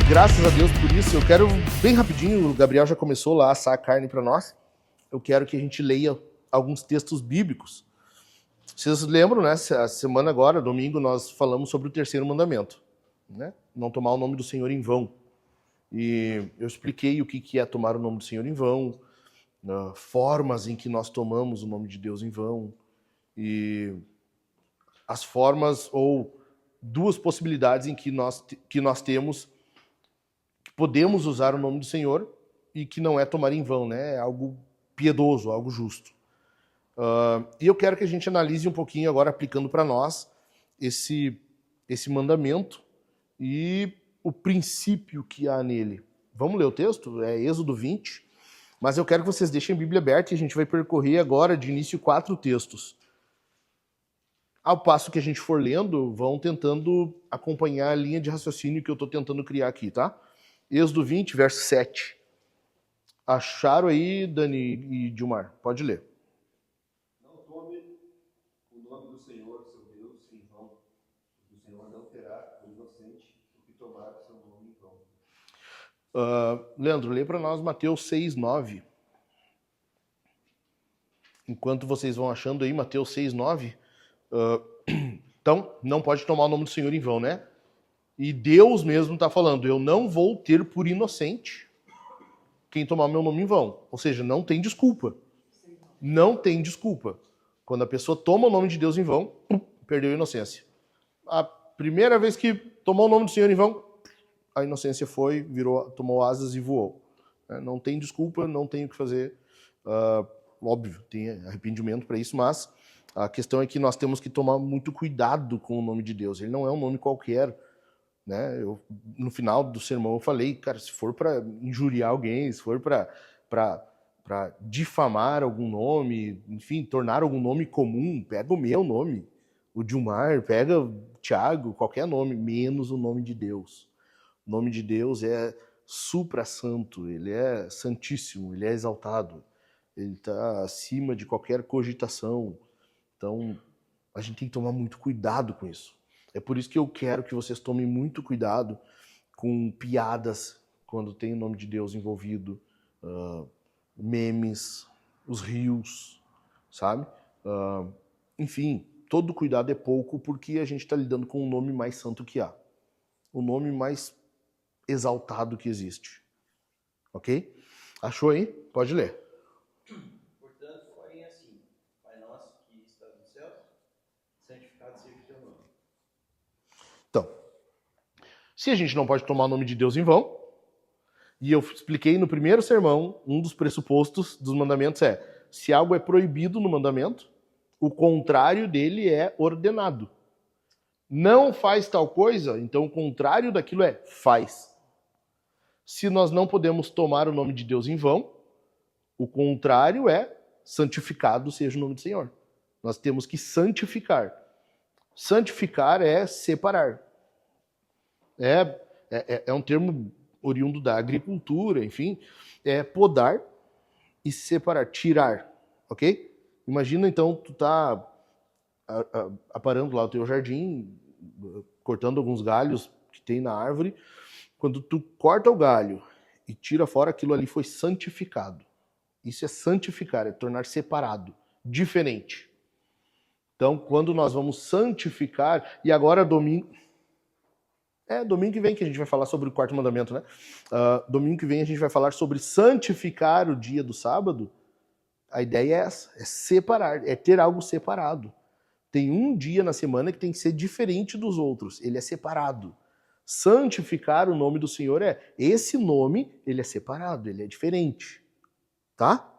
Graças a Deus por isso. Eu quero, bem rapidinho, o Gabriel já começou lá a assar a carne para nós. Eu quero que a gente leia alguns textos bíblicos. Vocês lembram, né? A semana agora, domingo, nós falamos sobre o terceiro mandamento, né? Não tomar o nome do Senhor em vão. E eu expliquei o que é tomar o nome do Senhor em vão, formas em que nós tomamos o nome de Deus em vão, e as formas ou duas possibilidades em que nós temos, que podemos usar o nome do Senhor e que não é tomar em vão, né? É algo piedoso, algo justo. E eu quero que a gente analise um pouquinho agora, aplicando para nós esse mandamento e o princípio que há nele. Vamos ler o texto? É Êxodo 20. Mas eu quero que vocês deixem a Bíblia aberta e a gente vai percorrer agora, de início, 4 textos. Ao passo que a gente for lendo, vão tentando acompanhar a linha de raciocínio que eu estou tentando criar aqui, tá? Êxodo 20, verso 7. Acharam aí, Dani e Dilmar? Pode ler. Não tome o nome do Senhor, seu Deus, em vão, porque o Senhor não terá o inocente o que tomar o seu nome em vão. Leandro, lê para nós Mateus 6, 9. Enquanto vocês vão achando aí, Mateus 6, 9. Então, não pode tomar o nome do Senhor em vão, né? E Deus mesmo está falando, eu não vou ter por inocente quem tomar meu nome em vão. Ou seja, não tem desculpa. Não tem desculpa. Quando a pessoa toma o nome de Deus em vão, perdeu a inocência. A primeira vez que tomou o nome do Senhor em vão, a inocência foi, tomou asas e voou. Não tem desculpa, não tem o que fazer. Óbvio, tem arrependimento para isso, mas a questão é que nós temos que tomar muito cuidado com o nome de Deus. Ele não é um nome qualquer, né? No final do sermão eu falei, cara, se for para injuriar alguém, se for para difamar algum nome, enfim, tornar algum nome comum, pega o meu nome, o Dilmar, pega o Tiago, qualquer nome, menos o nome de Deus. O nome de Deus é supra-santo, ele é santíssimo, ele é exaltado, ele está acima de qualquer cogitação. Então, a gente tem que tomar muito cuidado com isso. É por isso que eu quero que vocês tomem muito cuidado com piadas quando tem o nome de Deus envolvido, memes, os rios, sabe? Enfim, todo cuidado é pouco porque a gente está lidando com o nome mais santo que há. O nome mais exaltado que existe. Ok? Achou aí? Pode ler. Portanto, orem assim: Pai nosso que está nos céus, santificado seja o teu nome. Então, se a gente não pode tomar o nome de Deus em vão, e eu expliquei no primeiro sermão, um dos pressupostos dos mandamentos é, se algo é proibido no mandamento, o contrário dele é ordenado. Não faz tal coisa, então o contrário daquilo é faz. Se nós não podemos tomar o nome de Deus em vão, o contrário é santificado seja o nome do Senhor. Nós temos que santificar. Santificar é separar. É um termo oriundo da agricultura, enfim. É podar e separar, tirar, ok? Imagina então, tu tá aparando lá o teu jardim, cortando alguns galhos que tem na árvore. Quando tu corta o galho e tira fora, aquilo ali foi santificado. Isso é santificar, é tornar separado, diferente. Então, quando nós vamos santificar, e agora domingo que vem que a gente vai falar sobre o quarto mandamento, né? Domingo que vem a gente vai falar sobre santificar o dia do sábado. A ideia é essa, é separar, é ter algo separado. Tem um dia na semana que tem que ser diferente dos outros, ele é separado. Santificar o nome do Senhor esse nome, ele é separado, ele é diferente. Tá?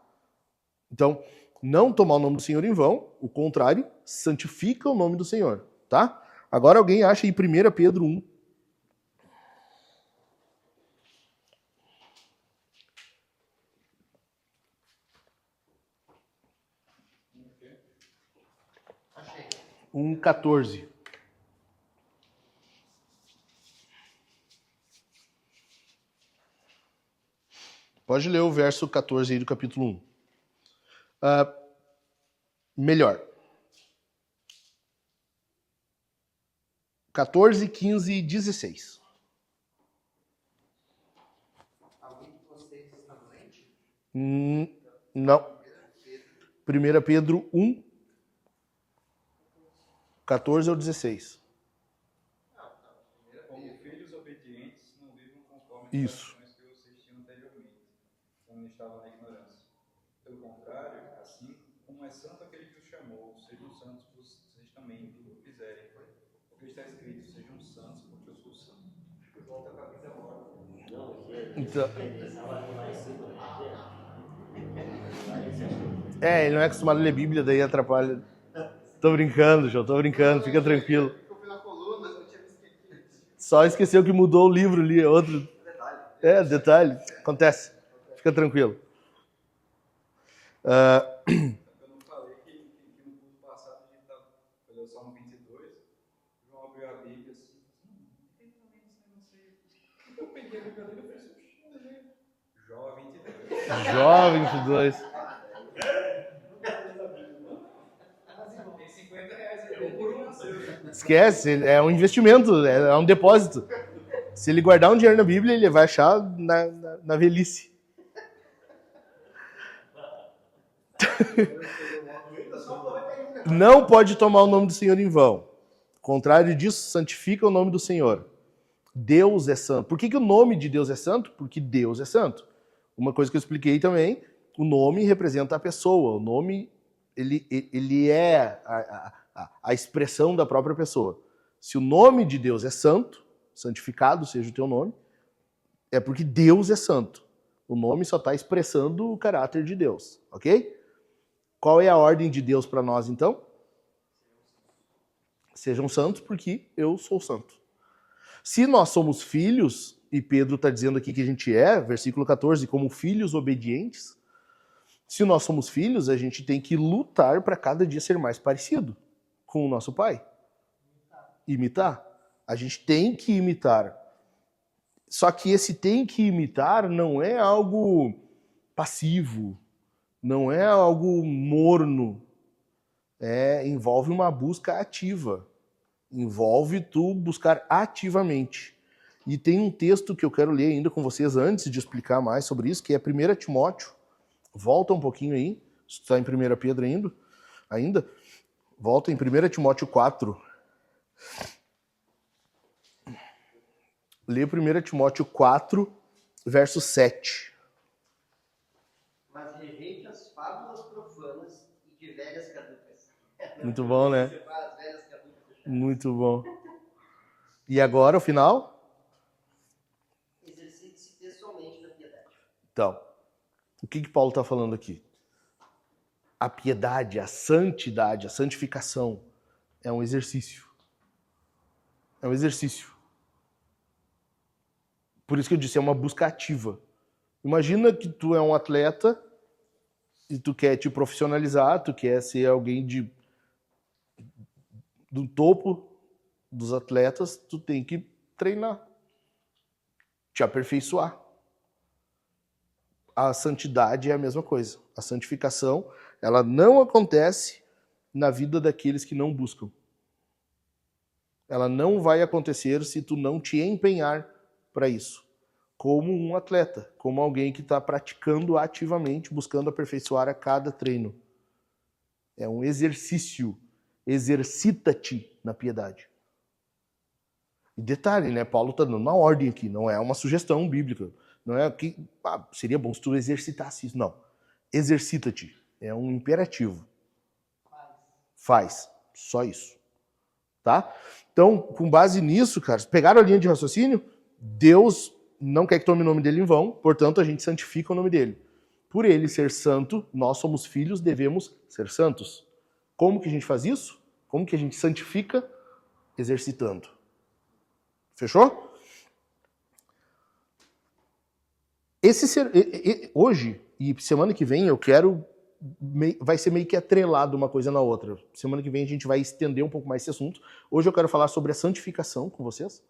Então, não tomar o nome do Senhor em vão, o contrário, santifica o nome do Senhor, tá? Agora alguém acha em 1 Pedro 1. Achei. 1:14. Pode ler o verso 14 aí do capítulo 1. Melhor. 14, 15 e 16. Não. 1 Pedro 1, 14 ao 16. Como filhos obedientes, não vivam conforme Isso. as tradições que vocês tinham anteriormente, quando estavam na ignorância. Pelo contrário, assim como é santo aquele que os chamou, sejam santos vocês também, em tudo o que fizerem. Porque está escrito, sejam santos, porque eu sou santo. Volta para a vida morta. Então, ele não é acostumado a ler Bíblia, daí atrapalha. Tô brincando, João, tô brincando, fica tranquilo. Só esqueceu que mudou o livro ali, é outro. Detalhe. Acontece. Fica tranquilo. Eu não falei que no curso passado a gente estava olhando o Salmo 22, o João abriu a Bíblia assim, tem também esse negócio aí. Eu peguei a Bíblia dele e falei assim, Jó 22. Jó 22. Tem 50 reais aí, por um nasceu. Esquece, é um investimento, é um depósito. Se ele guardar um dinheiro na Bíblia, ele vai achar na velhice. Não pode tomar o nome do Senhor em vão. Contrário disso, santifica o nome do Senhor. Deus é santo. Por que o nome de Deus é santo? Porque Deus é santo. Uma coisa que eu expliquei também, o nome representa a pessoa. O nome, ele é a expressão da própria pessoa. Se o nome de Deus é santo, santificado seja o teu nome, é porque Deus é santo. O nome só está expressando o caráter de Deus, ok? Qual é a ordem de Deus para nós, então? Sejam santos porque eu sou santo. Se nós somos filhos, e Pedro está dizendo aqui que a gente é, versículo 14, como filhos obedientes, se nós somos filhos, a gente tem que lutar para cada dia ser mais parecido com o nosso pai. Imitar. A gente tem que imitar. Só que esse tem que imitar não é algo passivo, não é algo morno. Envolve uma busca ativa. Envolve tu buscar ativamente. E tem um texto que eu quero ler ainda com vocês antes de explicar mais sobre isso, que é 1 Timóteo. Volta um pouquinho aí, se tu está em 1 Pedro ainda. Volta em 1 Timóteo 4. Lê 1 Timóteo 4, verso 7. Mas rejeite as fábulas profanas e de velhas caducas. Muito bom, né? As velhas caducas. Muito bom. E agora, o final? Exercite-se pessoalmente na piedade. Então, o que Paulo está falando aqui? A piedade, a santidade, a santificação é um exercício. É um exercício. Por isso que eu disse, é uma busca ativa. Imagina que tu é um atleta e tu quer te profissionalizar, tu quer ser alguém do topo dos atletas, tu tem que treinar, te aperfeiçoar. A santidade é a mesma coisa. A santificação, ela não acontece na vida daqueles que não buscam. Ela não vai acontecer se tu não te empenhar para isso. Como um atleta, como alguém que está praticando ativamente, buscando aperfeiçoar a cada treino. É um exercício. Exercita-te na piedade. E detalhe, né? Paulo está dando uma ordem aqui, não é uma sugestão bíblica. Não é que seria bom se tu exercitasse isso. Não. Exercita-te. É um imperativo. Faz. Só isso. Tá? Então, com base nisso, cara, pegaram a linha de raciocínio? Deus não quer que tome o nome dele em vão, portanto, a gente santifica o nome dele. Por ele ser santo, nós somos filhos, devemos ser santos. Como que a gente faz isso? Como que a gente santifica? Exercitando. Fechou? Hoje e semana que vem eu quero... Vai ser meio que atrelado uma coisa na outra. Semana que vem a gente vai estender um pouco mais esse assunto. Hoje eu quero falar sobre a santificação com vocês.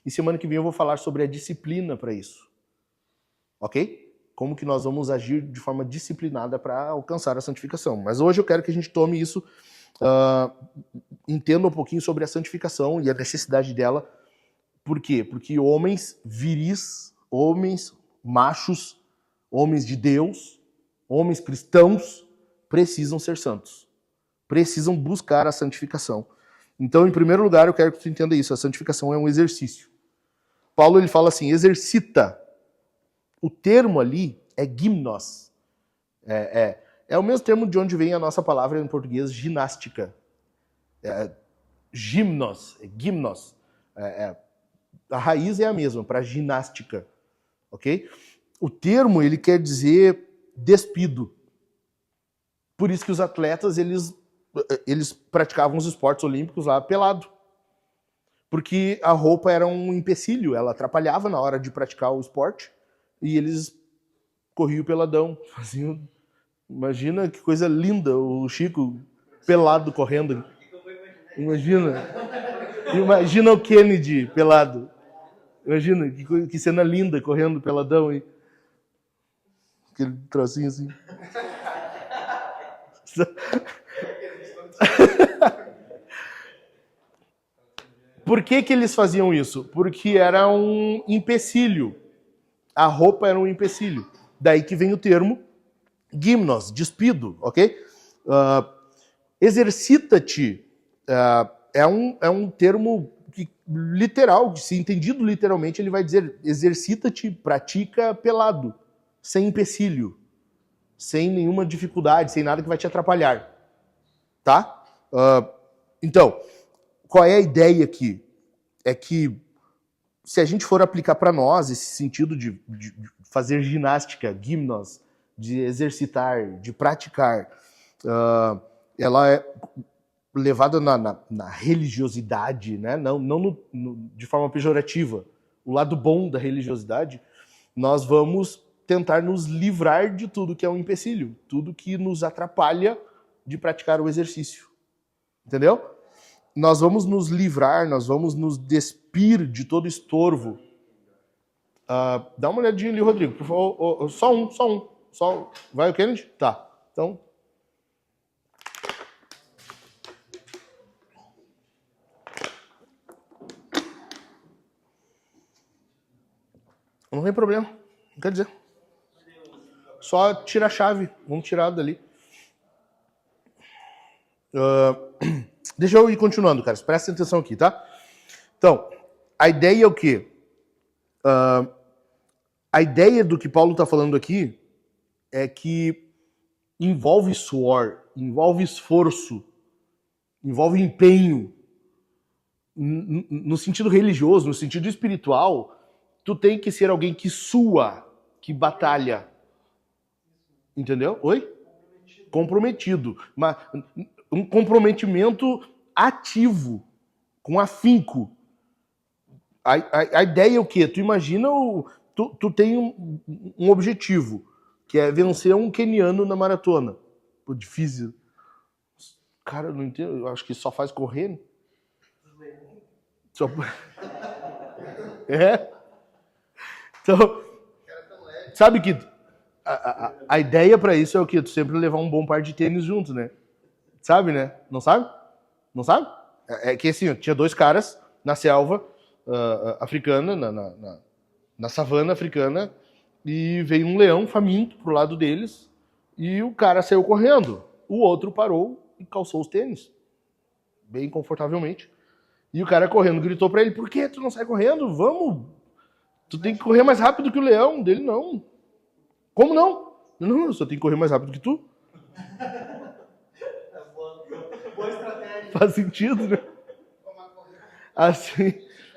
E semana que vem eu vou falar sobre a disciplina para isso. Ok? Como que nós vamos agir de forma disciplinada para alcançar a santificação. Mas hoje eu quero que a gente tome isso, entenda um pouquinho sobre a santificação e a necessidade dela. Por quê? Porque homens viris, homens machos, homens de Deus, homens cristãos, precisam ser santos. Precisam buscar a santificação. Então, em primeiro lugar, eu quero que tu entenda isso. A santificação é um exercício. Paulo ele fala exercita. O termo ali é gimnos. É o mesmo termo de onde vem a nossa palavra em português, ginástica. Gimnos. A raiz é a mesma, para ginástica. Ok? O termo, ele quer dizer despido. Por isso que os atletas, eles praticavam os esportes olímpicos lá pelado. Porque a roupa era um empecilho, ela atrapalhava na hora de praticar o esporte. E eles corriam peladão. Imagina que coisa linda o Chico pelado correndo. Imagina o Kennedy pelado. Imagina que cena linda correndo peladão. Hein? Aquele trocinho assim. Por que eles faziam isso? Porque era um empecilho. A roupa era um empecilho. Daí que vem o termo gimnos, despido, ok? Exercita-te é um termo que, literal, se entendido literalmente, ele vai dizer exercita-te, pratica pelado, sem empecilho, sem nenhuma dificuldade, sem nada que vai te atrapalhar. Tá? Então, qual é a ideia aqui? É que se a gente for aplicar para nós esse sentido de fazer ginástica, gimnos, de exercitar, de praticar, ela é levada na religiosidade, né? não de forma pejorativa. O lado bom da religiosidade, nós vamos tentar nos livrar de tudo que é um empecilho, tudo que nos atrapalha de praticar o exercício. Entendeu? Nós vamos nos livrar, nós vamos nos despir de todo estorvo. Dá uma olhadinha ali, Rodrigo, por favor. Só um. Vai o Kennedy? Tá. Então. Não tem problema. Não quer dizer. Só tira a chave. Vamos tirar dali. Deixa eu ir continuando, cara. Presta atenção aqui, tá? Então, a ideia é o quê? A ideia do que Paulo está falando aqui é que envolve suor, envolve esforço, envolve empenho. No sentido religioso, no sentido espiritual, tu tem que ser alguém que sua, que batalha. Entendeu? Oi? Comprometido. Um comprometimento ativo, com afinco. A ideia é o quê? Tu imagina, tu tem um objetivo, que é vencer um queniano na maratona. Pô, difícil. Cara, eu não entendo, eu acho que só faz correr. Né? Só... Então, sabe que a ideia pra isso é o quê? Tu sempre levar um bom par de tênis junto, né? Sabe, né? Não sabe? Não sabe? É que assim, tinha dois caras na selva africana, na savana africana, e veio um leão faminto pro lado deles, e o cara saiu correndo. O outro parou e calçou os tênis, bem confortavelmente. E o cara correndo gritou pra ele, por que tu não sai correndo? Vamos! Tu tem que correr mais rápido que o leão. Dele, não. Como não? Não, eu só tenho que correr mais rápido que tu. Boa estratégia. Faz sentido, né?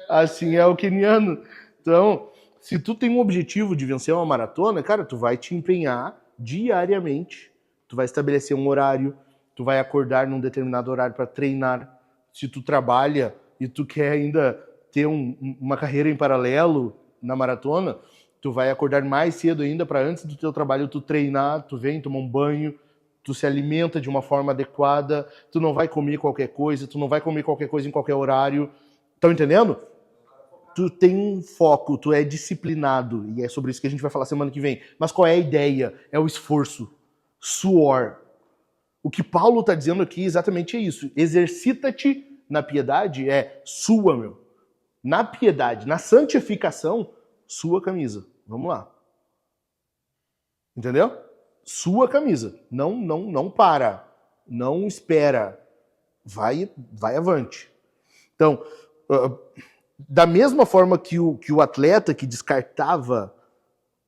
Assim é o queniano. Então, se tu tem um objetivo de vencer uma maratona, cara, tu vai te empenhar diariamente. Tu vai estabelecer um horário, tu vai acordar num determinado horário para treinar. Se tu trabalha e tu quer ainda ter uma carreira em paralelo na maratona, tu vai acordar mais cedo ainda para antes do teu trabalho tu treinar, tu vem tomar um banho, tu se alimenta de uma forma adequada, tu não vai comer qualquer coisa, tu não vai comer qualquer coisa em qualquer horário. Estão entendendo? Tu tem um foco, tu é disciplinado, e é sobre isso que a gente vai falar semana que vem. Mas qual é a ideia? É o esforço, suor. O que Paulo está dizendo aqui exatamente é isso. Exercita-te na piedade, sua, meu. Na piedade, na santificação, sua camisa. Vamos lá. Entendeu? Sua camisa. Não para. Não espera. Vai avante. Então, da mesma forma que o atleta que descartava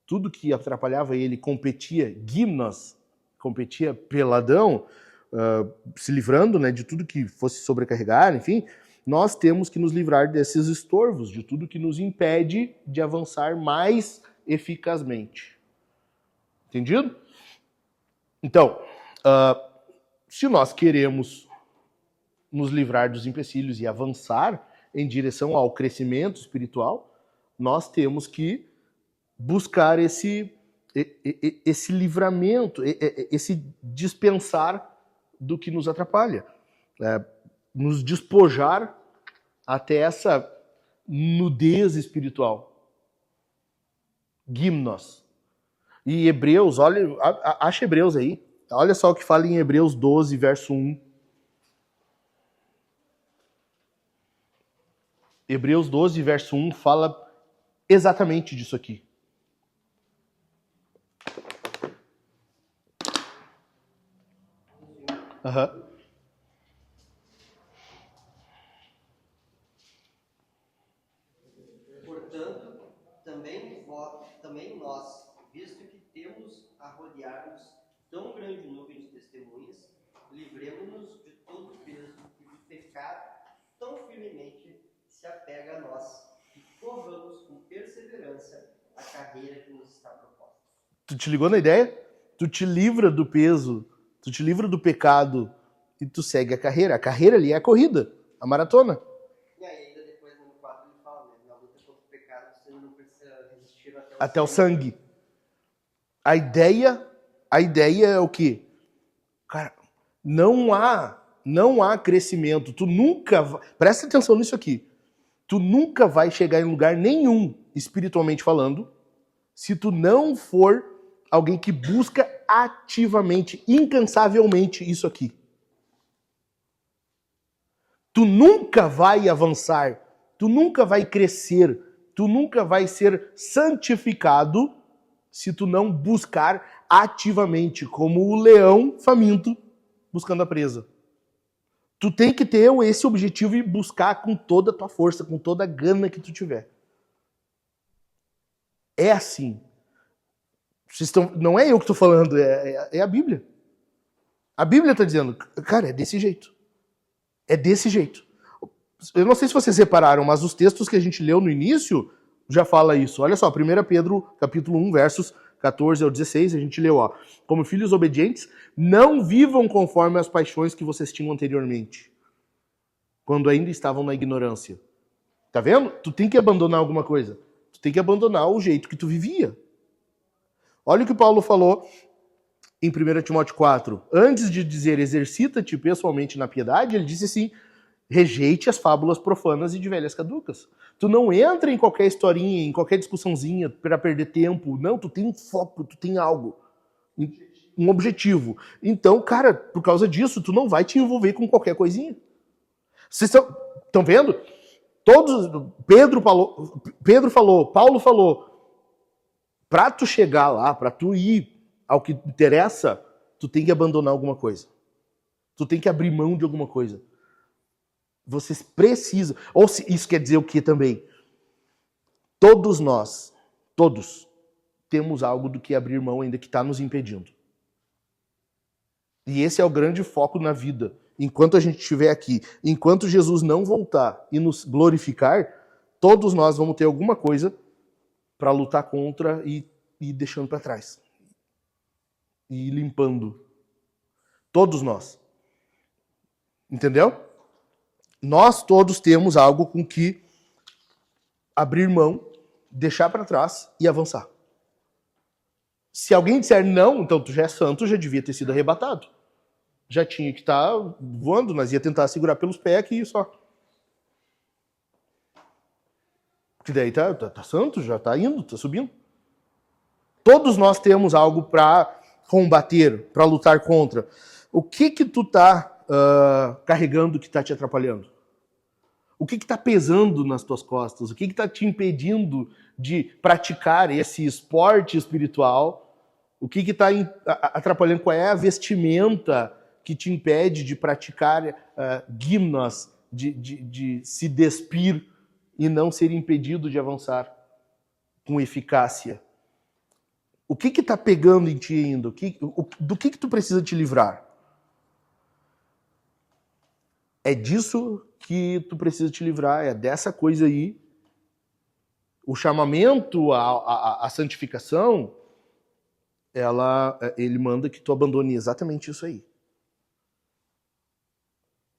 tudo que atrapalhava ele, competia gimnos, competia peladão, se livrando, né, de tudo que fosse sobrecarregar, enfim, nós temos que nos livrar desses estorvos, de tudo que nos impede de avançar mais eficazmente. Entendido? Então, se nós queremos nos livrar dos empecilhos e avançar em direção ao crescimento espiritual, nós temos que buscar esse livramento, esse dispensar do que nos atrapalha, nos despojar até essa nudez espiritual. Gimnos. E Hebreus, olha, acha Hebreus aí. Olha só o que fala em Hebreus 12, verso 1. Hebreus 12, verso 1 fala exatamente disso aqui. Uhum. Portanto, também nós, visto que temos a rodear-nos tão grande nuvem de testemunhas, livremos-nos de todo o peso e do pecado tão firmemente se apega a nós, e corramos com perseverança a carreira que nos está proposta. Tu te ligou na ideia? Tu te livra do peso, tu te livra do pecado e tu segue a carreira. A carreira ali é a corrida, a maratona. E aí, ainda depois no 4 ele fala, né? Na luta contra o pecado, você não precisa resistir até o sangue. A ideia é o quê? Cara, não há crescimento. Tu nunca vai, presta atenção nisso aqui. Tu nunca vai chegar em lugar nenhum, espiritualmente falando, se tu não for alguém que busca ativamente, incansavelmente isso aqui. Tu nunca vai avançar, tu nunca vai crescer, tu nunca vai ser santificado se tu não buscar ativamente, como o leão faminto buscando a presa. Tu tem que ter esse objetivo e buscar com toda a tua força, com toda a gana que tu tiver. É assim. Não é eu que estou falando, é a Bíblia. A Bíblia está dizendo, cara, é desse jeito. É desse jeito. Eu não sei se vocês repararam, mas os textos que a gente leu no início já fala isso. Olha só, 1 Pedro, capítulo 1, versos 14 ao 16, a gente leu, ó. Como filhos obedientes, não vivam conforme as paixões que vocês tinham anteriormente, quando ainda estavam na ignorância. Tá vendo? Tu tem que abandonar alguma coisa. Tu tem que abandonar o jeito que tu vivia. Olha o que Paulo falou em 1 Timóteo 4. Antes de dizer exercita-te pessoalmente na piedade, ele disse assim, rejeite as fábulas profanas e de velhas caducas. Tu não entra em qualquer historinha, em qualquer discussãozinha para perder tempo. Não, tu tem um foco, tu tem algo. Um objetivo. Então, cara, por causa disso, tu não vai te envolver com qualquer coisinha. Vocês estão vendo? Pedro falou, Paulo falou, para tu chegar lá, para tu ir ao que interessa, tu tem que abandonar alguma coisa. Tu tem que abrir mão de alguma coisa. Vocês precisam. Ou isso quer dizer o que também? Todos nós, temos algo do que abrir mão ainda que está nos impedindo. E esse é o grande foco na vida. Enquanto a gente estiver aqui, enquanto Jesus não voltar e nos glorificar, todos nós vamos ter alguma coisa para lutar contra e ir deixando para trás. E ir limpando. Todos nós. Entendeu? Nós todos temos algo com que abrir mão, deixar para trás e avançar. Se alguém disser não, então tu já é santo, já devia ter sido arrebatado. Já tinha que estar voando, nós ia tentar segurar pelos pés aqui só. Que daí tá santo, já tá indo, tá subindo. Todos nós temos algo para combater, para lutar contra. O que tu tá carregando que está te atrapalhando? O que está pesando nas tuas costas? O que está te impedindo de praticar esse esporte espiritual O que está atrapalhando? Qual é a vestimenta que te impede de praticar gimnos, de se despir e não ser impedido de avançar com eficácia? O que está pegando em ti ainda? Do que tu precisa te livrar? É disso que tu precisa te livrar, é dessa coisa aí. O chamamento à santificação, ele manda que tu abandone exatamente isso aí.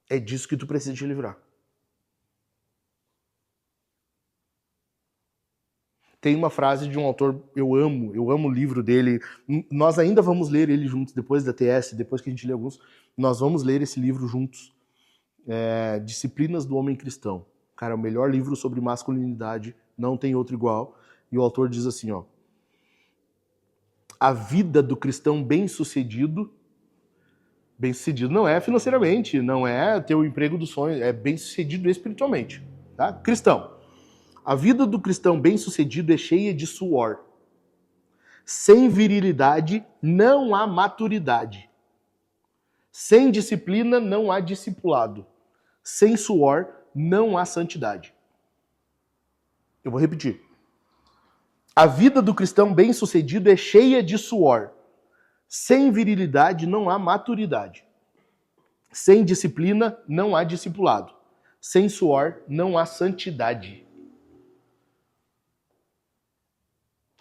É disso que tu precisa te livrar. Tem uma frase de um autor, eu amo o livro dele. Nós ainda vamos ler ele juntos, depois da TS, depois que a gente lê alguns, nós vamos ler esse livro juntos. Disciplinas do Homem Cristão. Cara, o melhor livro sobre masculinidade, não tem outro igual. E o autor diz assim, ó: a vida do cristão bem-sucedido não é financeiramente, não é ter o emprego dos sonhos, é bem-sucedido espiritualmente, tá? Cristão. A vida do cristão bem-sucedido é cheia de suor. Sem virilidade não há maturidade. Sem disciplina não há discipulado. Sem suor não há santidade. Eu vou repetir. A vida do cristão bem-sucedido é cheia de suor. Sem virilidade não há maturidade. Sem disciplina não há discipulado. Sem suor não há santidade.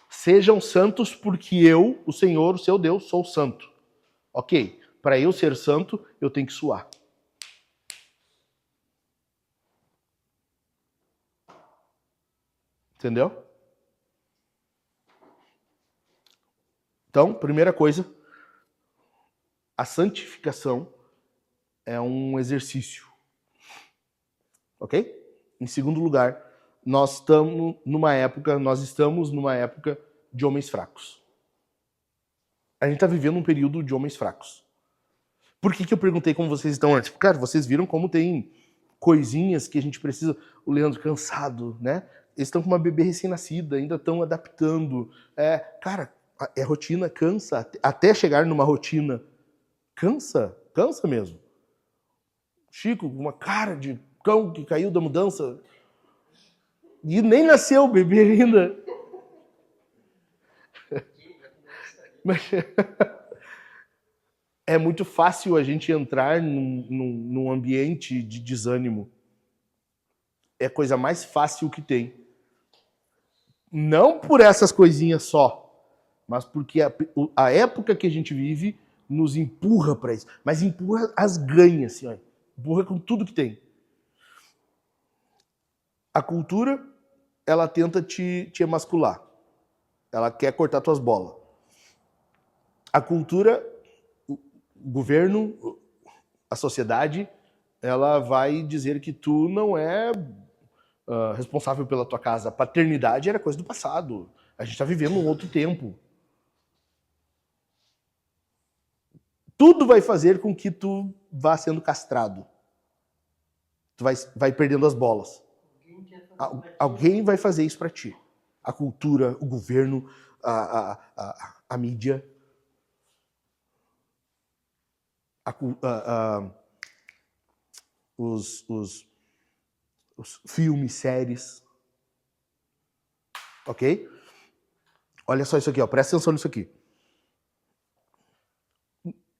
Sejam santos porque eu, o Senhor, o seu Deus, sou santo. Ok, para eu ser santo, eu tenho que suar. Entendeu? Então, primeira coisa, a santificação é um exercício. Ok? Em segundo lugar, nós estamos numa época de homens fracos. A gente está vivendo um período de homens fracos. Por que eu perguntei como vocês estão antes? Cara, vocês viram como tem coisinhas que a gente precisa... O Leandro cansado, né? Eles estão com uma bebê recém-nascida, ainda estão adaptando. Cara, rotina, cansa. Até chegar numa rotina, cansa mesmo. Chico, uma cara de cão que caiu da mudança. E nem nasceu o bebê ainda. Mas é muito fácil a gente entrar num ambiente de desânimo. É a coisa mais fácil que tem. Não por essas coisinhas só, mas porque a época que a gente vive nos empurra para isso. Mas empurra as ganhas, assim, ó. Empurra com tudo que tem. A cultura, ela tenta te emascular. Ela quer cortar tuas bolas. A cultura, o governo, a sociedade, ela vai dizer que tu não é responsável pela tua casa. A paternidade era coisa do passado. A gente está vivendo um outro tempo. Tudo vai fazer com que tu vá sendo castrado. Tu vai perdendo as bolas. Alguém vai fazer isso para ti. A cultura, o governo, a mídia, os filmes, séries. Ok? Olha só isso aqui, ó. Presta atenção nisso aqui.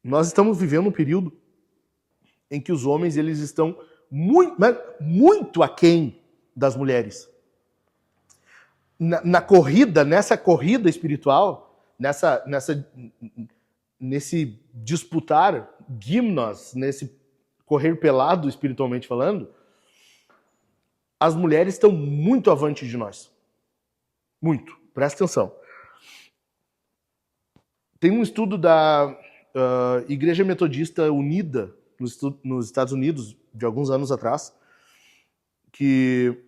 Nós estamos vivendo um período em que os homens eles estão muito aquém das mulheres. Nessa corrida espiritual, nesse disputar gimnos, nesse correr pelado espiritualmente falando, as mulheres estão muito avante de nós. Muito. Presta atenção. Tem um estudo da Igreja Metodista Unida nos Estados Unidos, de alguns anos atrás, que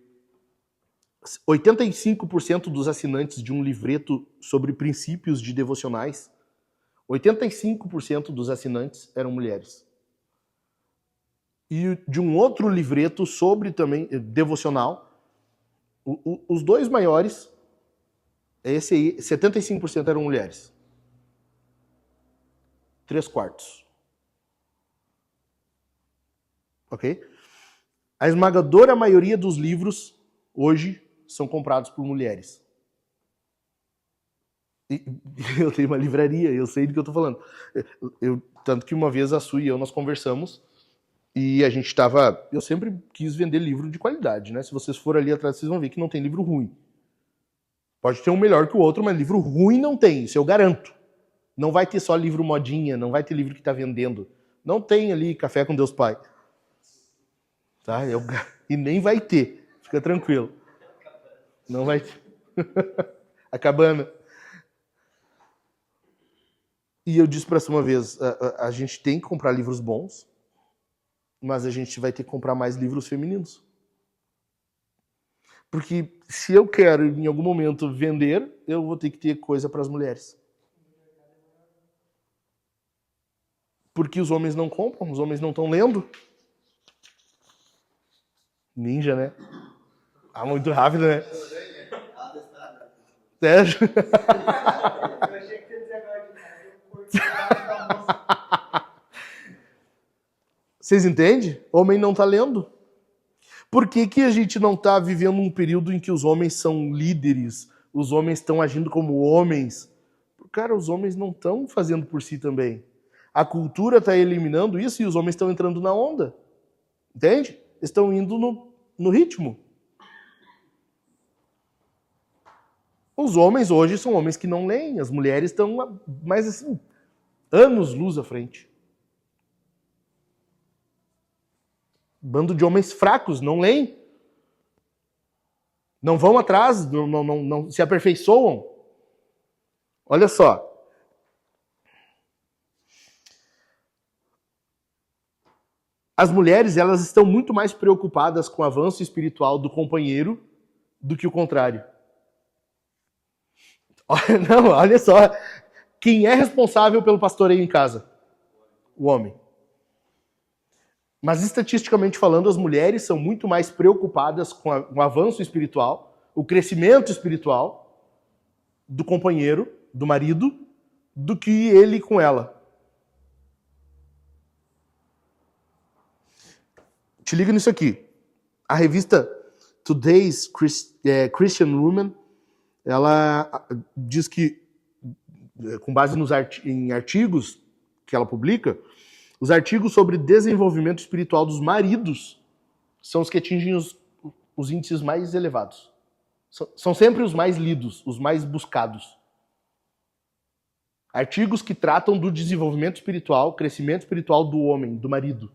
85% dos assinantes de um livreto sobre princípios de devocionais, 85% dos assinantes eram mulheres. E de um outro livreto sobre também devocional, os dois maiores, esse aí, 75% eram mulheres. 3/4. Ok? A esmagadora maioria dos livros hoje são comprados por mulheres. Eu tenho uma livraria, eu sei do que eu tô falando. Tanto que uma vez a Su e eu nós conversamos e a gente estava... Eu sempre quis vender livro de qualidade, né? Se vocês forem ali atrás, vocês vão ver que não tem livro ruim. Pode ter um melhor que o outro, mas livro ruim não tem, isso eu garanto. Não vai ter só livro modinha, não vai ter livro que está vendendo. Não tem ali Café com Deus Pai. Tá? E nem vai ter, fica tranquilo. Não vai ter. A cabana. E eu disse para essa uma vez, a gente tem que comprar livros bons, mas a gente vai ter que comprar mais livros femininos. Porque se eu quero, em algum momento, vender, eu vou ter que ter coisa para as mulheres. Porque os homens não compram, os homens não estão lendo. Ninja, né? Ah, muito rápido, né? Sério? Eu achei que você ia dizer agora. Vocês entendem? O homem não está lendo. Por que que a gente não está vivendo um período em que os homens são líderes, os homens estão agindo como homens? Cara, os homens não estão fazendo por si também. A cultura está eliminando isso e os homens estão entrando na onda. Entende? Estão indo no ritmo. Os homens hoje são homens que não leem, as mulheres estão mais assim, anos-luz à frente. Bando de homens fracos, não leem. Não vão atrás, não se aperfeiçoam. Olha só. As mulheres, elas estão muito mais preocupadas com o avanço espiritual do companheiro do que o contrário. Não, olha só. Quem é responsável pelo pastoreio em casa? O homem. Mas estatisticamente falando, as mulheres são muito mais preocupadas com o avanço espiritual, o crescimento espiritual do companheiro, do marido, do que ele com ela. Te liga nisso aqui. A revista Today's Christian Woman, ela diz que, com base em artigos que ela publica, os artigos sobre desenvolvimento espiritual dos maridos são os que atingem os índices mais elevados. São sempre os mais lidos, os mais buscados. Artigos que tratam do desenvolvimento espiritual, crescimento espiritual do homem, do marido.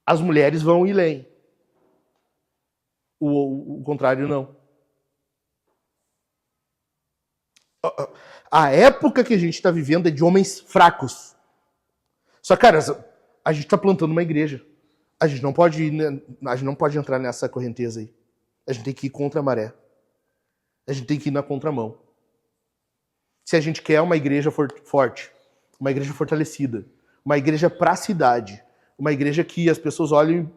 As mulheres vão e leem. O contrário, não. A época que a gente está vivendo é de homens fracos. Só que, cara, a gente está plantando uma igreja. A gente não pode entrar nessa correnteza aí. A gente tem que ir contra a maré. A gente tem que ir na contramão. Se a gente quer uma igreja forte, uma igreja fortalecida, uma igreja para a cidade, uma igreja que as pessoas olham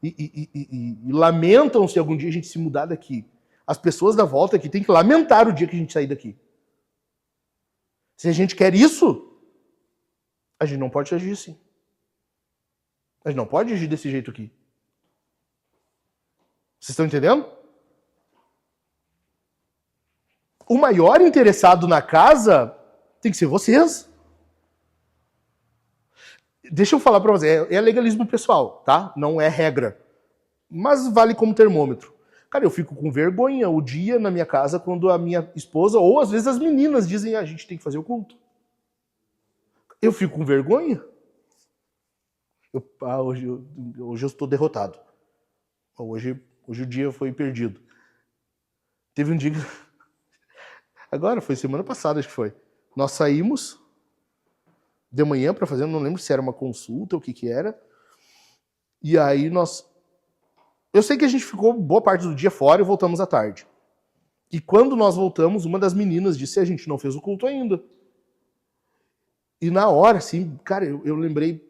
e lamentam se algum dia a gente se mudar daqui. As pessoas da volta aqui têm que lamentar o dia que a gente sair daqui. Se a gente quer isso, a gente não pode agir assim. A gente não pode agir desse jeito aqui. Vocês estão entendendo? O maior interessado na casa tem que ser vocês. Deixa eu falar para vocês, é legalismo pessoal, tá? Não é regra. Mas vale como termômetro. Cara, eu fico com vergonha o dia na minha casa quando a minha esposa, ou às vezes as meninas dizem, a gente tem que fazer o culto. Eu fico com vergonha. Hoje eu estou derrotado. Hoje o dia foi perdido. Teve um dia... Agora, foi semana passada, acho que foi. Nós saímos de manhã para fazer, não lembro se era uma consulta ou o que era. E aí eu sei que a gente ficou boa parte do dia fora e voltamos à tarde. E quando nós voltamos, uma das meninas disse, a gente não fez o culto ainda. E na hora, assim, cara, eu lembrei...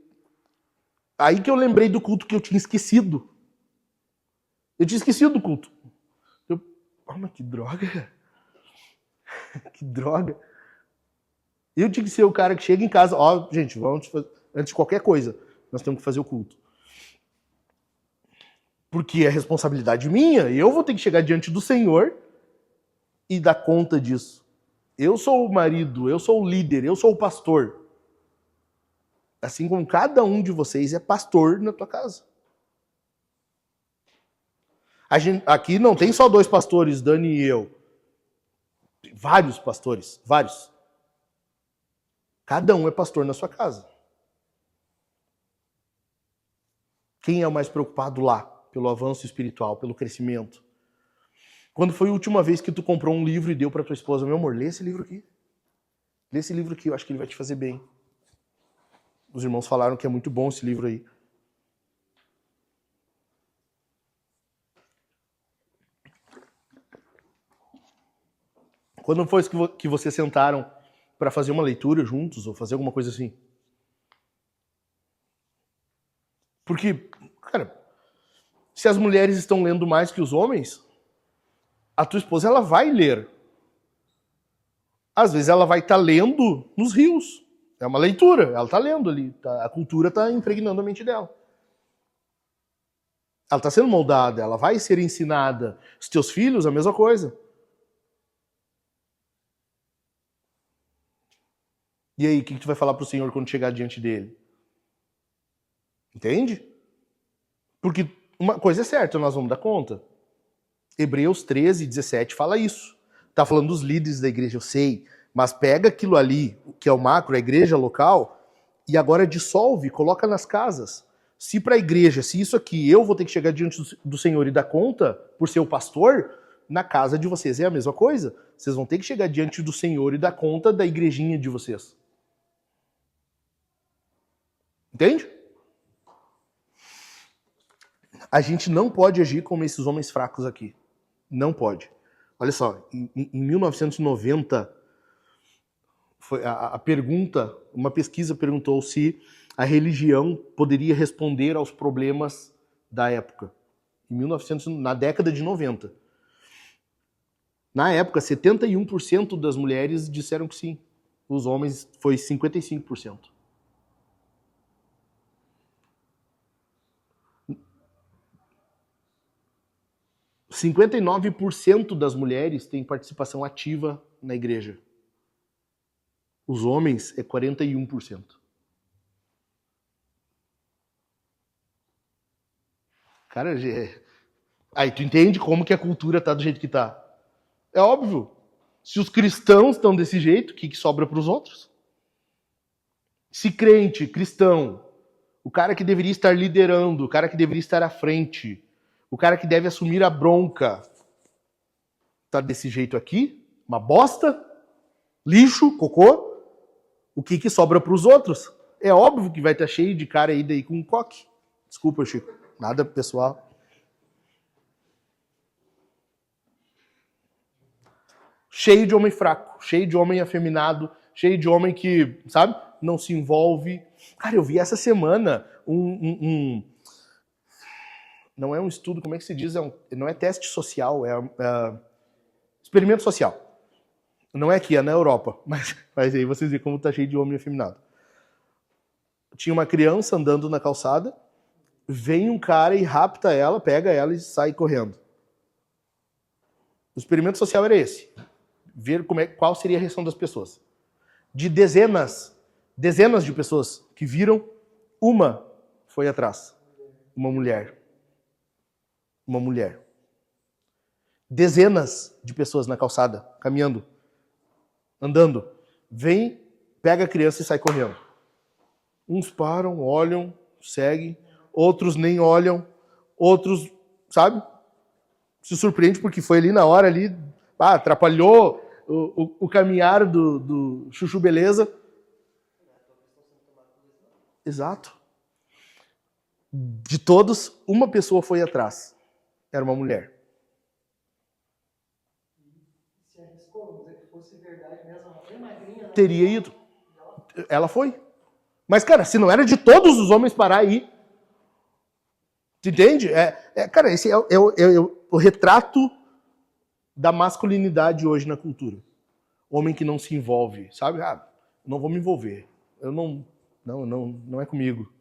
Aí que eu lembrei do culto que eu tinha esquecido. Eu tinha esquecido do culto. Mas que droga. Que droga. Eu tinha que ser o cara que chega em casa, ó, gente, vamos antes de qualquer coisa, nós temos que fazer o culto. Porque é responsabilidade minha, eu vou ter que chegar diante do Senhor e dar conta disso. Eu sou o marido, eu sou o líder, eu sou o pastor. Assim como cada um de vocês é pastor na tua casa. Aqui não tem só 2 pastores, Dani e eu. Tem vários pastores, vários. Cada um é pastor na sua casa. Quem é o mais preocupado lá? Pelo avanço espiritual, pelo crescimento. Quando foi a última vez que tu comprou um livro e deu para tua esposa? Meu amor, lê esse livro aqui. Lê esse livro aqui, eu acho que ele vai te fazer bem. Os irmãos falaram que é muito bom esse livro aí. Quando foi que vocês sentaram para fazer uma leitura juntos ou fazer alguma coisa assim? Porque, cara, se as mulheres estão lendo mais que os homens, a tua esposa ela vai ler. Às vezes ela vai estar lendo nos rios. É uma leitura, ela está lendo ali. A cultura está impregnando a mente dela. Ela está sendo moldada, ela vai ser ensinada. Os teus filhos, a mesma coisa. E aí, o que tu vai falar para o Senhor quando chegar diante dele? Entende? Porque uma coisa é certa, nós vamos dar conta. Hebreus 13, 17 fala isso. Está falando dos líderes da igreja, eu sei. Mas pega aquilo ali, que é o macro, a igreja local, e agora dissolve, coloca nas casas. Se para a igreja, se isso aqui eu vou ter que chegar diante do Senhor e dar conta por ser o pastor, na casa de vocês é a mesma coisa. Vocês vão ter que chegar diante do Senhor e dar conta da igrejinha de vocês. Entende? A gente não pode agir como esses homens fracos aqui. Não pode. Olha só, em 1990, foi a pergunta, uma pesquisa perguntou se a religião poderia responder aos problemas da época. Na década de 90. Na época, 71% das mulheres disseram que sim. Os homens foi 55%. – 59% das mulheres têm participação ativa na igreja. Os homens é 41%. Cara, aí tu entende como que a cultura tá do jeito que tá. É óbvio. Se os cristãos estão desse jeito, o que sobra para os outros? Se crente, cristão, o cara que deveria estar liderando, o cara que deveria estar à frente, o cara que deve assumir a bronca, tá desse jeito aqui, uma bosta, lixo, cocô, o que sobra para os outros? É óbvio que vai estar cheio de cara aí daí com coque. Desculpa, Chico, nada pessoal. Cheio de homem fraco, cheio de homem afeminado, cheio de homem que, sabe, não se envolve. Cara, eu vi essa semana não é um estudo, como é que se diz? Não é teste social, é experimento social. Não é aqui, é na Europa. Mas aí vocês veem como tá cheio de homem afeminado. Tinha uma criança andando na calçada, vem um cara e rapta ela, pega ela e sai correndo. O experimento social era esse. Ver qual seria a reação das pessoas. De dezenas de pessoas que viram, uma foi atrás. Uma mulher. Dezenas de pessoas na calçada, caminhando, andando. Vem, pega a criança e sai correndo. Uns param, olham, seguem. Outros nem olham. Outros, sabe? Se surpreende porque foi ali na hora, ali, atrapalhou o caminhar do Chuchu Beleza. Exato. De todos, uma pessoa foi atrás. Era uma mulher. Se arriscou, vamos dizer que fosse verdade mesmo, ela foi magrinha. Teria ido. Ela foi. Mas, cara, se não era de todos os homens parar aí, tu entende? Cara, esse é o retrato da masculinidade hoje na cultura. Homem que não se envolve, sabe? não vou me envolver. Eu não é comigo.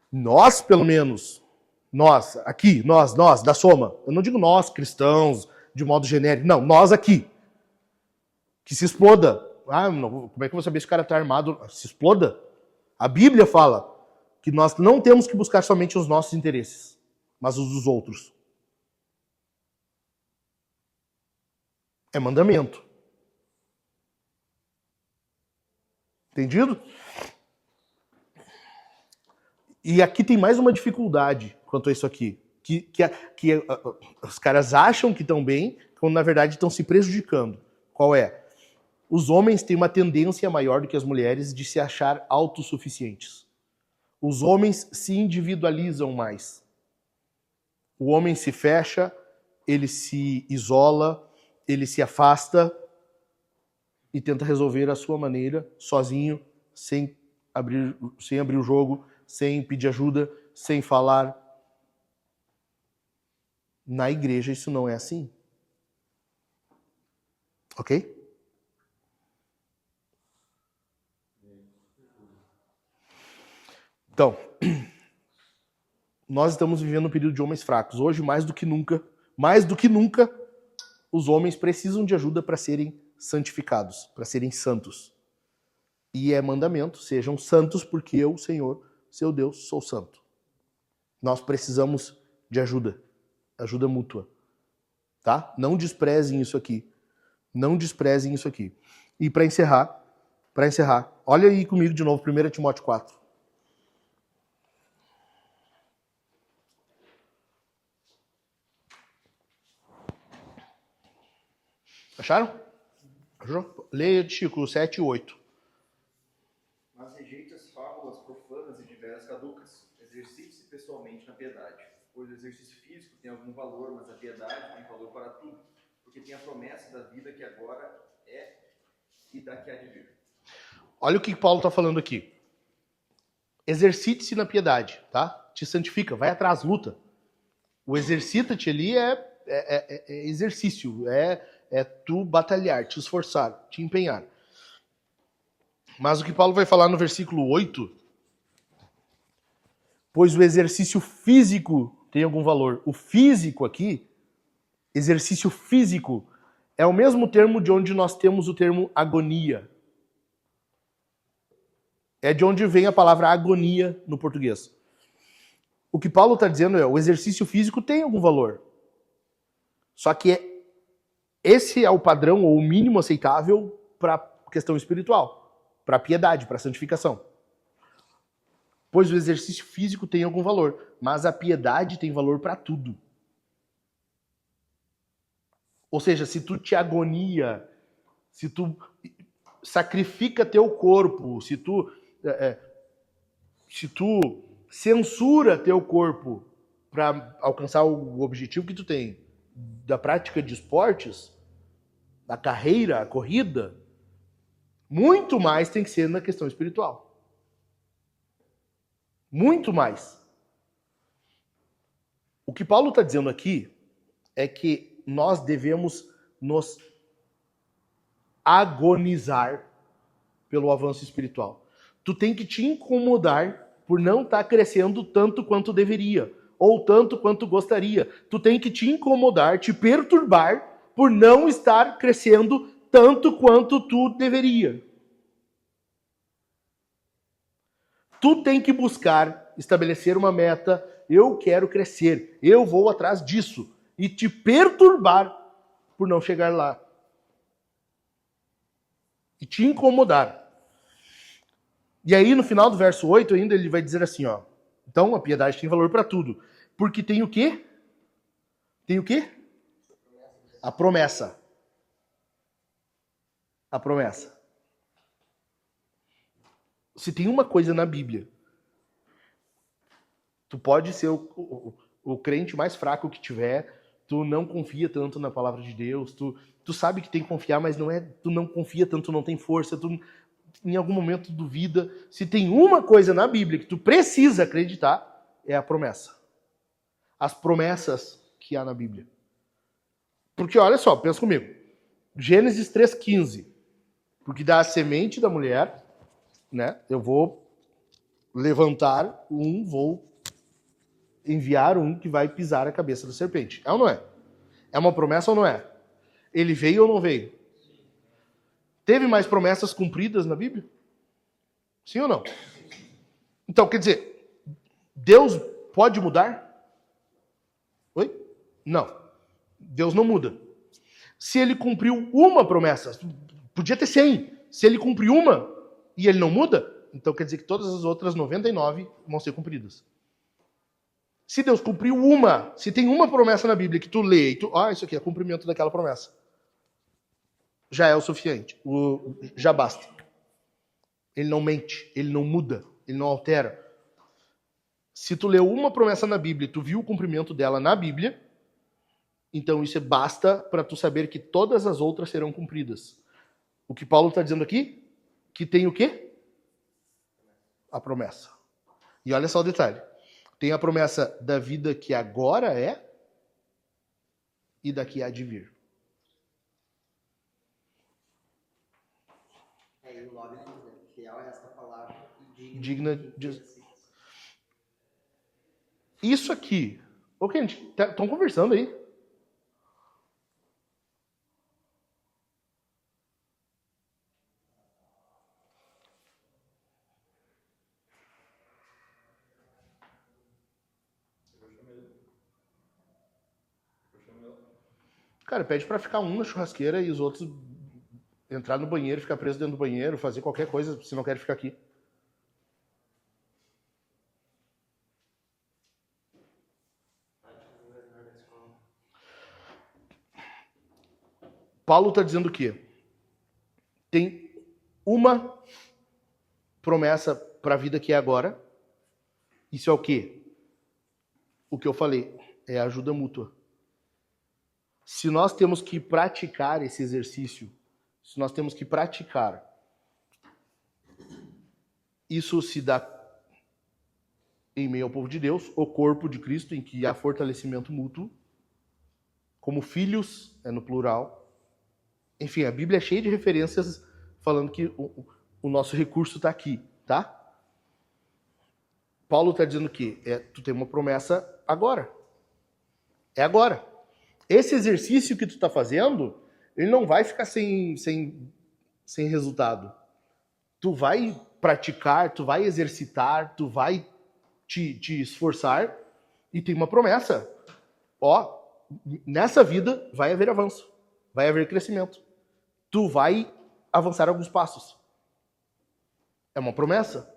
Nós, pelo menos, nós, aqui, nós, da Soma. Eu não digo nós, cristãos, de modo genérico. Não, nós aqui. Que se exploda. Como é que eu vou saber se o cara está armado? Se exploda. A Bíblia fala que nós não temos que buscar somente os nossos interesses, mas os dos outros. É mandamento. Entendido? E aqui tem mais uma dificuldade quanto a isso aqui. Que os caras acham que estão bem, quando na verdade estão se prejudicando. Qual é? Os homens têm uma tendência maior do que as mulheres de se achar autossuficientes. Os homens se individualizam mais. O homem se fecha, ele se isola, ele se afasta e tenta resolver a sua maneira, sozinho, sem abrir o jogo, sem pedir ajuda, sem falar. Na igreja isso não é assim. Ok? Então, nós estamos vivendo um período de homens fracos. Hoje, mais do que nunca, os homens precisam de ajuda para serem santificados, para serem santos. E é mandamento, sejam santos, porque eu, Senhor, seu Deus, sou santo. Nós precisamos de ajuda mútua. Tá? Não desprezem isso aqui. Não desprezem isso aqui. E para encerrar, olha aí comigo de novo, 1 Timóteo 4. Acharam? Leia de Chico 7 e 8. Mas rejeite as fábulas profanas e de veras caducas. Exercite-se pessoalmente na piedade. Pois o exercício físico tem algum valor, mas a piedade tem valor para tudo. Porque tem a promessa da vida que agora é e da que há de vir. Olha o que Paulo está falando aqui. Exercite-se na piedade, tá? Te santifica, vai atrás, luta. O exercita-te ali é exercício, é tu batalhar, te esforçar, te empenhar. Mas o que Paulo vai falar no versículo 8, pois o exercício físico tem algum valor. O físico aqui, exercício físico, é o mesmo termo de onde nós temos o termo agonia. É de onde vem a palavra agonia no português. O que Paulo está dizendo é, o exercício físico tem algum valor. Só que esse é o padrão ou o mínimo aceitável para a questão espiritual, para a piedade, para a santificação. Pois o exercício físico tem algum valor, mas a piedade tem valor para tudo. Ou seja, se tu te agonia, se tu sacrifica teu corpo, se tu censura teu corpo para alcançar o objetivo que tu tem da prática de esportes, da carreira, a corrida, muito mais tem que ser na questão espiritual. Muito mais. O que Paulo está dizendo aqui é que nós devemos nos agonizar pelo avanço espiritual. Tu tem que te incomodar por não estar crescendo tanto quanto deveria, ou tanto quanto gostaria. Tu tem que te incomodar, te perturbar por não estar crescendo tanto quanto tu deveria. Tu tem que buscar estabelecer uma meta, eu quero crescer, eu vou atrás disso, e te perturbar por não chegar lá. E te incomodar. E aí no final do verso 8 ainda ele vai dizer assim, ó, então a piedade tem valor para tudo, porque tem o quê? Tem o quê? A promessa. A promessa. Se tem uma coisa na Bíblia, tu pode ser o crente mais fraco que tiver, tu não confia tanto na palavra de Deus, tu sabe que tem que confiar, mas tu não confia tanto, não tem força, tu em algum momento duvida. Se tem uma coisa na Bíblia que tu precisa acreditar, é a promessa. As promessas que há na Bíblia. Porque olha só, pensa comigo. Gênesis 3,15. Porque da semente da mulher, né, eu vou levantar vou enviar que vai pisar a cabeça da serpente. É ou não é? É uma promessa ou não é? Ele veio ou não veio? Teve mais promessas cumpridas na Bíblia? Sim ou não? Então, quer dizer, Deus pode mudar? Oi? Não. Deus não muda. Se ele cumpriu uma promessa, podia ter 100. Se ele cumpriu uma e ele não muda, então quer dizer que todas as outras 99 vão ser cumpridas. Se Deus cumpriu uma, se tem uma promessa na Bíblia que tu lê e isso aqui é cumprimento daquela promessa, já é o suficiente. Já basta. Ele não mente, ele não muda, ele não altera. Se tu leu uma promessa na Bíblia e tu viu o cumprimento dela na Bíblia, então isso basta para tu saber que todas as outras serão cumpridas. O que Paulo está dizendo aqui? Que tem o quê? A promessa. E olha só o detalhe. Tem a promessa da vida que agora é e da que há de vir. E o 9 diz, né? Fiel é esta palavra e Digna de... Isso aqui... Ok, gente, estão conversando aí. Cara, pede pra ficar um na churrasqueira e os outros entrar no banheiro, ficar preso dentro do banheiro, fazer qualquer coisa se não quer ficar aqui. Paulo está dizendo o quê? Tem uma promessa para a vida que é agora. Isso é o quê? O que eu falei, é a ajuda mútua. Se nós temos que praticar esse exercício, se nós temos que praticar, isso se dá em meio ao povo de Deus, o corpo de Cristo, em que há fortalecimento mútuo, como filhos, é no plural. Enfim, a Bíblia é cheia de referências falando que o nosso recurso está aqui, tá? Paulo está dizendo que tu tem uma promessa agora. É agora. Esse exercício que tu está fazendo, ele não vai ficar sem resultado. Tu vai praticar, tu vai exercitar, tu vai te esforçar e tem uma promessa. Nessa vida vai haver avanço, vai haver crescimento. Tu vai avançar alguns passos. É uma promessa.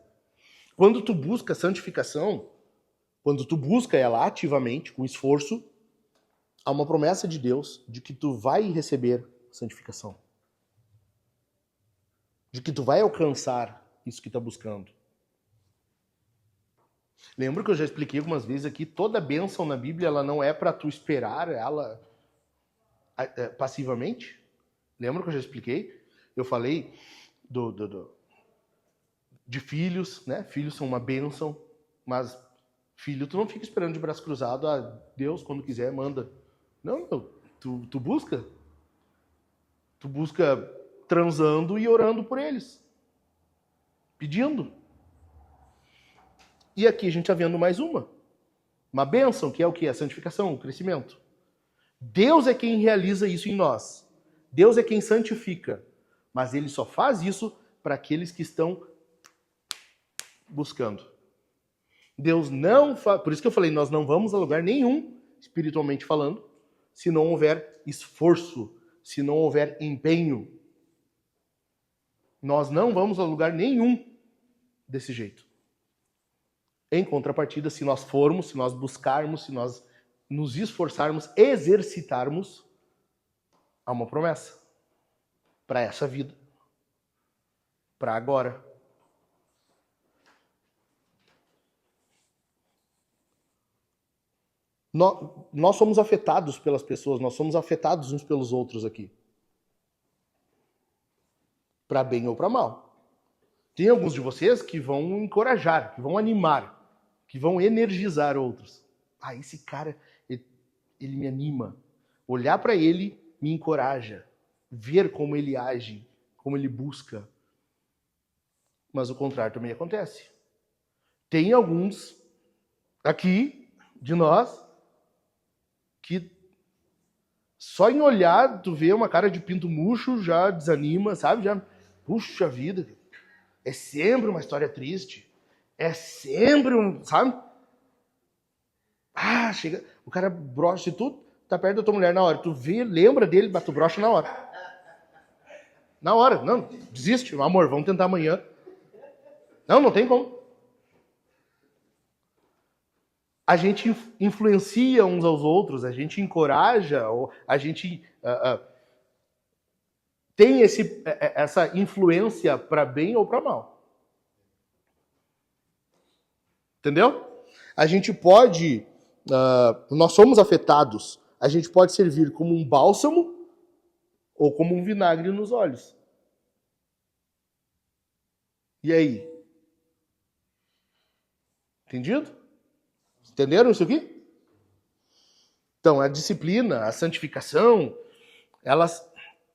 Quando tu busca santificação, quando tu busca ela ativamente, com esforço, há uma promessa de Deus de que tu vai receber santificação. De que tu vai alcançar isso que está buscando. Lembra que eu já expliquei algumas vezes aqui, toda bênção na Bíblia ela não é para tu esperar ela passivamente? Lembra que eu já expliquei? Eu falei de filhos, né? Filhos são uma bênção, mas filho tu não fica esperando de braço cruzado, Deus quando quiser manda. Não, tu busca. Tu busca transando e orando por eles. Pedindo. E aqui a gente está vendo mais uma bênção, que é o quê? A santificação, o crescimento. Deus é quem realiza isso em nós. Deus é quem santifica. Mas ele só faz isso para aqueles que estão buscando. Deus não faz... Por isso que eu falei, nós não vamos a lugar nenhum, espiritualmente falando, se não houver esforço, se não houver empenho. Nós não vamos a lugar nenhum desse jeito. Em contrapartida, se nós formos, se nós buscarmos, se nós nos esforçarmos, exercitarmos, há uma promessa para essa vida, para agora. Nós somos afetados pelas pessoas, nós somos afetados uns pelos outros aqui. Para bem ou para mal. Tem alguns de vocês que vão encorajar, que vão animar, que vão energizar outros. Esse cara, ele me anima. Olhar para ele me encoraja. Ver como ele age, como ele busca. Mas o contrário também acontece. Tem alguns aqui de nós que só em olhar tu vê uma cara de pinto murcho já desanima, sabe? Já, puxa vida, é sempre uma história triste. É sempre um, sabe? Ah, chega, o cara brocha, se tu tá perto da tua mulher na hora, tu vê, lembra dele, mas tu brocha na hora. Na hora, não, desiste, amor, vamos tentar amanhã. Não tem como. A gente influencia uns aos outros, a gente encoraja, a gente tem essa influência para bem ou para mal. Entendeu? A gente pode, nós somos afetados, a gente pode servir como um bálsamo ou como um vinagre nos olhos. E aí? Entendido? Entenderam isso aqui? Então, a disciplina, a santificação, elas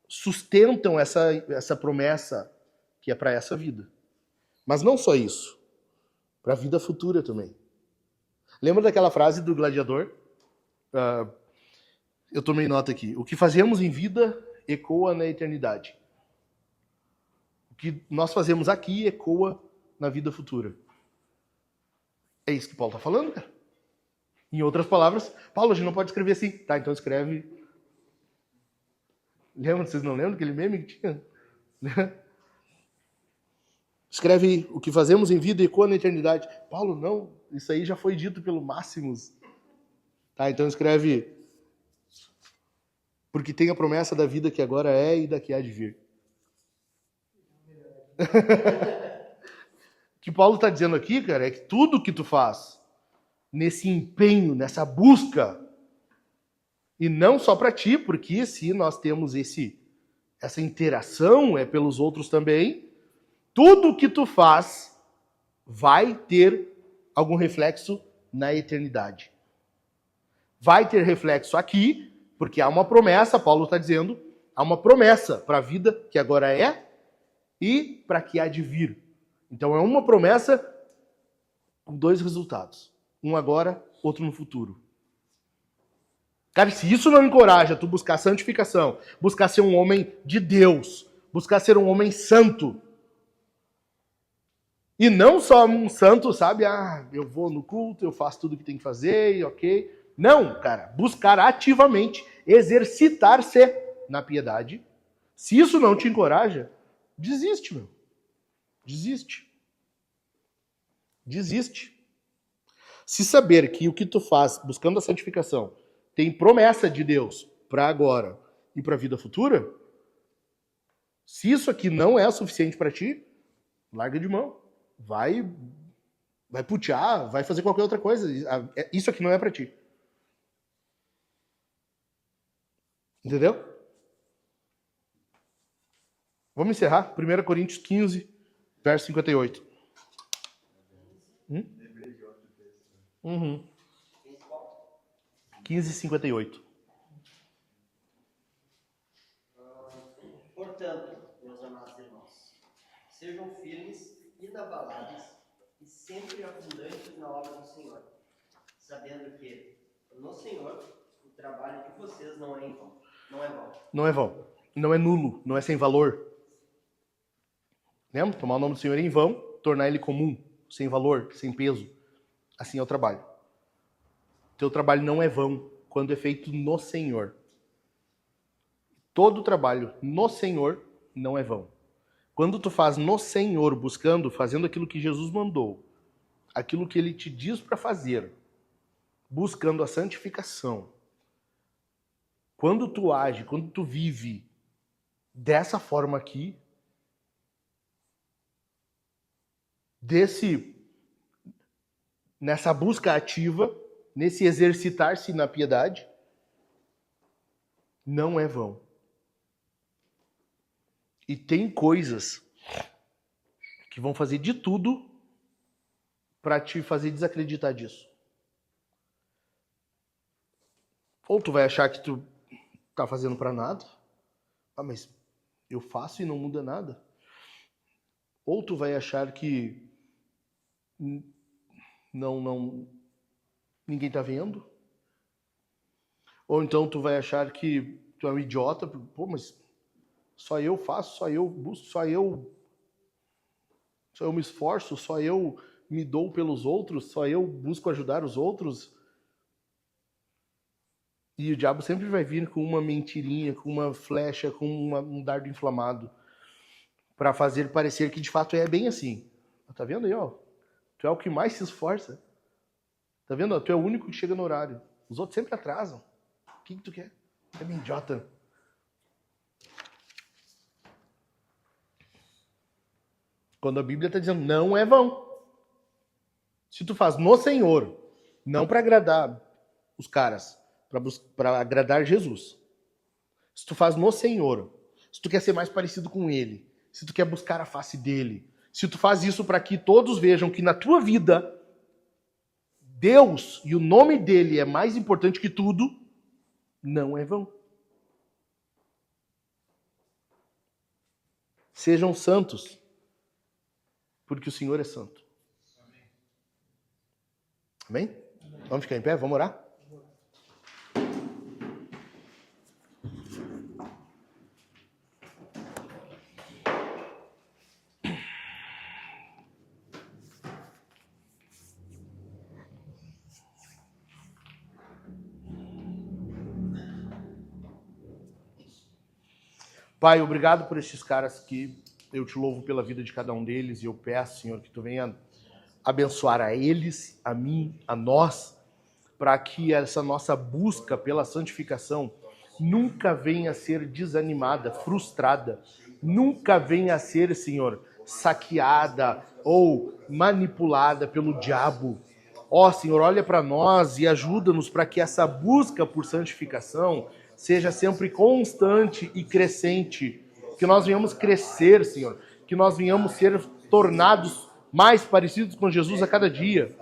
sustentam essa promessa que é para essa vida. Mas não só isso, para a vida futura também. Lembra daquela frase do gladiador? Eu tomei nota aqui. O que fazemos em vida ecoa na eternidade. O que nós fazemos aqui ecoa na vida futura. É isso que Paulo está falando, cara. Em outras palavras, Paulo, a gente não pode escrever assim. Tá, então escreve. Lembra? Vocês não lembram aquele meme que tinha? Escreve o que fazemos em vida ecoa na eternidade. Paulo, não. Isso aí já foi dito pelo Máximos. Tá, então escreve. Porque tem a promessa da vida que agora é e da que há de vir. O que Paulo está dizendo aqui, cara, é que tudo que tu faz nesse empenho, nessa busca, e não só para ti, porque se nós temos essa interação, é pelos outros também, tudo que tu faz vai ter algum reflexo na eternidade. Vai ter reflexo aqui, porque há uma promessa, Paulo está dizendo, há uma promessa para a vida que agora é e para que há de vir. Então é uma promessa com dois resultados. Um agora, outro no futuro. Cara, se isso não encoraja tu buscar santificação, buscar ser um homem de Deus, buscar ser um homem santo, e não só um santo, sabe? Ah, eu vou no culto, eu faço tudo o que tem que fazer, ok. Não, cara, buscar ativamente, exercitar-se na piedade. Se isso não te encoraja, desiste, meu. Desiste. Desiste. Se saber que o que tu faz buscando a santificação tem promessa de Deus para agora e para a vida futura, se isso aqui não é suficiente para ti, larga de mão. Vai putear, vai fazer qualquer outra coisa. Isso aqui não é para ti. Entendeu? Vamos encerrar. 1 Coríntios 15, verso 58. 15:58. Portanto, meus amados irmãos, sejam firmes, inabaláveis e sempre abundantes na obra do Senhor, sabendo que no Senhor o trabalho de vocês não é em vão. Não é vão. Não é vão. Não é nulo. Não é sem valor. Lembra? Tomar o nome do Senhor em vão, tornar ele comum, sem valor, sem peso. Assim é o trabalho. Teu trabalho não é vão quando é feito no Senhor. Todo trabalho no Senhor não é vão. Quando tu faz no Senhor, buscando, fazendo aquilo que Jesus mandou, aquilo que Ele te diz para fazer, buscando a santificação, quando tu age, quando tu vive dessa forma aqui, nessa busca ativa, nesse exercitar-se na piedade, não é vão. E tem coisas que vão fazer de tudo para te fazer desacreditar disso. Ou tu vai achar que tu tá fazendo para nada. Ah, mas Eu faço e não muda nada. Ou tu vai achar que ninguém tá vendo. Ou então tu vai achar que tu é um idiota. Pô, mas só eu faço, só eu busco, só eu me esforço, só eu me dou pelos outros, só eu busco ajudar os outros. E o diabo sempre vai vir com uma mentirinha, com uma flecha, com um dardo inflamado, para fazer parecer que de fato é bem assim. Tá vendo aí, ó? Tu é o que mais se esforça. Tá vendo? Tu é o único que chega no horário. Os outros sempre atrasam. O que tu quer? É meio idiota. Quando a Bíblia está dizendo não é vão. Se tu faz no Senhor, não para agradar os caras, para agradar Jesus. Se tu faz no Senhor, se tu quer ser mais parecido com Ele, se tu quer buscar a face dEle, se tu faz isso para que todos vejam que na tua vida Deus e o nome dEle é mais importante que tudo, não é vão. Sejam santos, porque o Senhor é santo. Amém? Vamos ficar em pé? Vamos orar? Pai, obrigado por estes caras que eu te louvo pela vida de cada um deles e eu peço, Senhor, que tu venha abençoar a eles, a mim, a nós, para que essa nossa busca pela santificação nunca venha a ser desanimada, frustrada, nunca venha a ser, Senhor, saqueada ou manipulada pelo diabo. Ó, Senhor, olha para nós e ajuda-nos para que essa busca por santificação seja sempre constante e crescente. Que nós venhamos crescer, Senhor. Que nós venhamos ser tornados mais parecidos com Jesus a cada dia.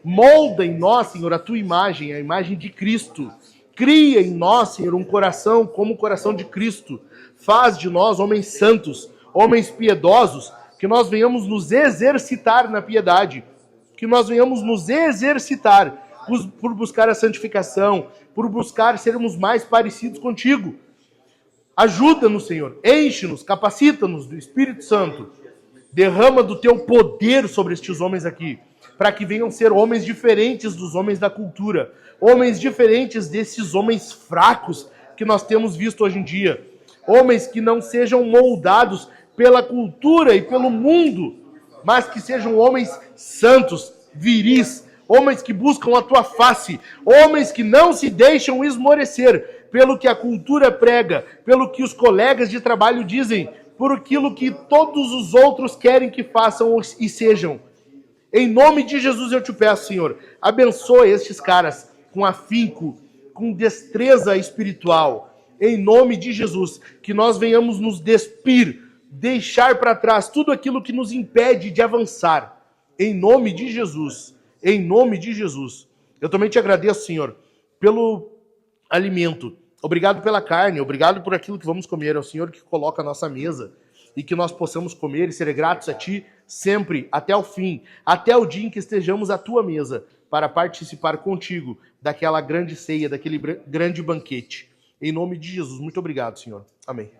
Molda em nós, Senhor, a tua imagem, a imagem de Cristo. Cria em nós, Senhor, um coração como o coração de Cristo. Faz de nós homens santos, homens piedosos, que nós venhamos nos exercitar na piedade. Que nós venhamos nos exercitar por buscar a santificação, por buscar sermos mais parecidos contigo. Ajuda-nos, Senhor, enche-nos, capacita-nos do Espírito Santo. Derrama do teu poder sobre estes homens aqui, para que venham ser homens diferentes dos homens da cultura, homens diferentes desses homens fracos que nós temos visto hoje em dia, homens que não sejam moldados pela cultura e pelo mundo, mas que sejam homens santos, viris, homens que buscam a tua face, homens que não se deixam esmorecer pelo que a cultura prega, pelo que os colegas de trabalho dizem, por aquilo que todos os outros querem que façam e sejam. Em nome de Jesus eu te peço, Senhor, abençoa estes caras com afinco, com destreza espiritual. Em nome de Jesus, que nós venhamos nos despir, deixar para trás tudo aquilo que nos impede de avançar. Em nome de Jesus. Em nome de Jesus. Eu também te agradeço, Senhor, pelo alimento. Obrigado pela carne, obrigado por aquilo que vamos comer. É o Senhor que coloca a nossa mesa e que nós possamos comer e ser gratos a Ti sempre, até o fim, até o dia em que estejamos à Tua mesa para participar contigo daquela grande ceia, daquele grande banquete. Em nome de Jesus, muito obrigado, Senhor. Amém.